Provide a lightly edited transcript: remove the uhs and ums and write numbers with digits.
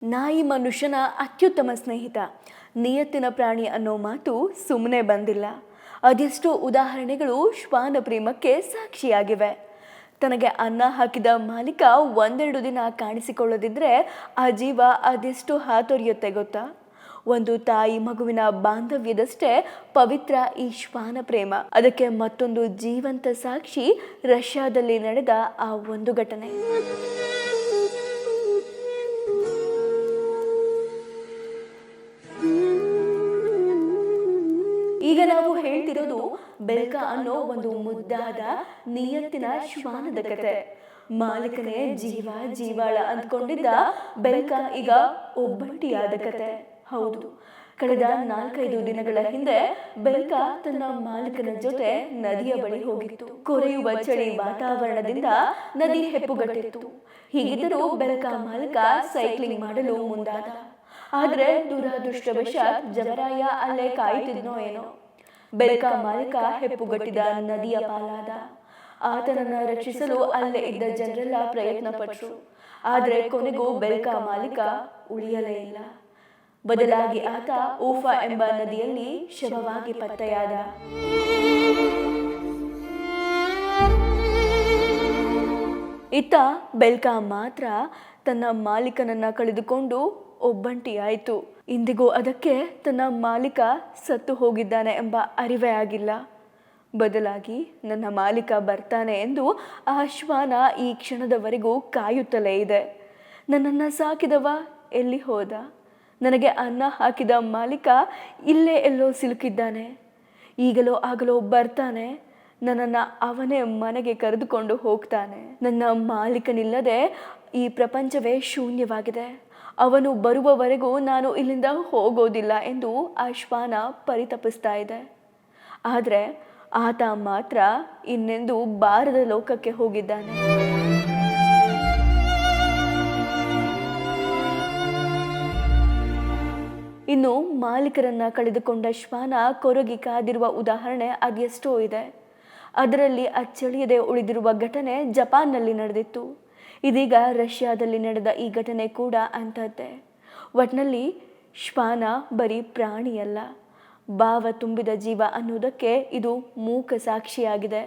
ನಾಯಿ ಮನುಷ್ಯನ ಅತ್ಯುತ್ತಮ ಸ್ನೇಹಿತ, ನಿಯತ್ತಿನ ಪ್ರಾಣಿ ಅನ್ನೋ ಮಾತು ಸುಮ್ಮನೆ ಬಂದಿಲ್ಲ. ಅದೆಷ್ಟೋ ಉದಾಹರಣೆಗಳು ಶ್ವಾನ ಪ್ರೇಮಕ್ಕೆ ಸಾಕ್ಷಿಯಾಗಿವೆ. ತನಗೆ ಅನ್ನ ಹಾಕಿದ ಮಾಲೀಕ ಒಂದೆರಡು ದಿನ ಕಾಣಿಸಿಕೊಳ್ಳದಿದ್ರೆ ಆ ಜೀವ ಅದೆಷ್ಟು ಹಾತೊರೆಯುತ್ತೆ ಗೊತ್ತಾ? ಒಂದು ತಾಯಿ ಮಗುವಿನ ಬಾಂಧವ್ಯದಷ್ಟೇ ಪವಿತ್ರ ಈ ಶ್ವಾನ ಪ್ರೇಮ. ಅದಕ್ಕೆ ಮತ್ತೊಂದು ಜೀವಂತ ಸಾಕ್ಷಿ ರಷ್ಯಾದಲ್ಲಿ ನಡೆದ ಆ ಒಂದು ಘಟನೆ. ಈಗ ನಾವು ಹೇಳ್ತಿರೋದು ಬೆಲ್ಕಾ ಅನ್ನೋ ಒಂದು ಮುದ್ದಾದ ನಿಯತ್ತಿನ ಶ್ವಾನದ ಕತೆ. ಮಾಲೀಕನೇ ಜೀವ ಜೀವಾಳ ಅಂದ್ಕೊಂಡಿದ್ದ ಬೆಲ್ಕಾ ಈಗ ಒಬ್ಬಂಟಿಯಾದ ಕತೆ. ಹೌದು, ಕಳೆದ 4-5 ದಿನಗಳ ಹಿಂದೆ ಬೆಲ್ಕಾ ತನ್ನ ಮಾಲೀಕನ ಜೊತೆ ನದಿಯ ಬಳಿ ಹೋಗಿತ್ತು. ಕೊರೆಯುವ ಚಳಿ ವಾತಾವರಣದಿಂದ ನದಿ ಹೆಪ್ಪುಗಟ್ಟಿತ್ತು. ಹೀಗಿದ್ದರೂ ಬೆಲ್ಕಾ ಮಾಲೀಕ ಸೈಕ್ಲಿಂಗ್ ಮಾಡಲು ಮುಂದಾದ. ಆದ್ರೆ ದುರಾದೃಷ್ಟವಶಾತ್ ಜವರಾಯ ಅಲ್ಲೇ ಕಾಯುತ್ತಿದ್ನೋ ಏನೋ. ಬೆಲ್ಕಾ ಮಾಲೀಕ ಹೆಪ್ಪುಗಟ್ಟಿದ ನದಿಯ ಪಾಲಾದ. ಆತನನ್ನ ರಕ್ಷಿಸಲು ಅಲ್ಲೇ ಇದ್ದ ಜನರೆಲ್ಲ ಪ್ರಯತ್ನ ಪಟ್ಟರು. ಆದ್ರೆ ಕೊನೆಗೂ ಬೆಲ್ಕಾ ಮಾಲೀಕ ಉಳಿಯಲೇ ಇಲ್ಲ. ಬದಲಾಗಿ ಆತ ಊಫಾ ಎಂಬ ನದಿಯಲ್ಲಿ ಶವವಾಗಿ ಪತ್ತೆಯಾದ. ಇತ್ತ ಬೆಲ್ಕಾ ಮಾತ್ರ ತನ್ನ ಮಾಲೀಕನನ್ನ ಕಳೆದುಕೊಂಡು ಒಬ್ಬಂಟಿಯಾಯಿತು. ಇಂದಿಗೂ ಅದಕ್ಕೆ ತನ್ನ ಮಾಲೀಕ ಸತ್ತು ಹೋಗಿದ್ದಾನೆ ಎಂಬ ಅರಿವೇ ಆಗಿಲ್ಲ. ಬದಲಾಗಿ ನನ್ನ ಮಾಲೀಕ ಬರ್ತಾನೆ ಎಂದು ಆ ಶ್ವಾನ ಈ ಕ್ಷಣದವರೆಗೂ ಕಾಯುತ್ತಲೇ ಇದೆ. ನನ್ನನ್ನು ಸಾಕಿದವ ಎಲ್ಲಿ ಹೋದ? ನನಗೆ ಅನ್ನ ಹಾಕಿದ ಮಾಲೀಕ ಇಲ್ಲೇ ಎಲ್ಲೋ ಸಿಲುಕಿದ್ದಾನೆ. ಈಗಲೋ ಆಗಲೋ ಬರ್ತಾನೆ. ನನ್ನನ್ನು ಅವನೇ ಮನೆಗೆ ಕರೆದುಕೊಂಡು ಹೋಗ್ತಾನೆ. ನನ್ನ ಮಾಲೀಕನಿಲ್ಲದೆ ಈ ಪ್ರಪಂಚವೇ ಶೂನ್ಯವಾಗಿದೆ. ಅವನು ಬರುವವರೆಗೂ ನಾನು ಇಲ್ಲಿಂದ ಹೋಗೋದಿಲ್ಲ ಎಂದು ಆ ಶ್ವಾನ ಪರಿತಪಿಸ್ತಾ ಇದೆ. ಆದರೆ ಆತ ಮಾತ್ರ ಇನ್ನೆಂದೂ ಬಾರದ ಲೋಕಕ್ಕೆ ಹೋಗಿದ್ದಾನೆ. ಇನ್ನು ಮಾಲೀಕರನ್ನ ಕಳೆದುಕೊಂಡ ಶ್ವಾನ ಕೊರಗಿ ಕಾದಿರುವ ಉದಾಹರಣೆ ಅದೆಷ್ಟೋ ಇದೆ. ಅದರಲ್ಲಿ ಅಚ್ಚಳಿಯದೆ ಉಳಿದಿರುವ ಘಟನೆ ಜಪಾನ್ನಲ್ಲಿ ನಡೆದಿತ್ತು. ಇದೀಗ ರಷ್ಯಾದಲ್ಲಿ ನಡೆದ ಈ ಘಟನೆ ಕೂಡ ಅಂಥದ್ದೇ. ಒಟ್ನಲ್ಲಿ ಶ್ವಾನ ಬರೀ ಪ್ರಾಣಿಯಲ್ಲ, ಭಾವ ತುಂಬಿದ ಜೀವ ಅನ್ನೋದಕ್ಕೆ ಇದು ಮೂಕ ಸಾಕ್ಷಿಯಾಗಿದೆ.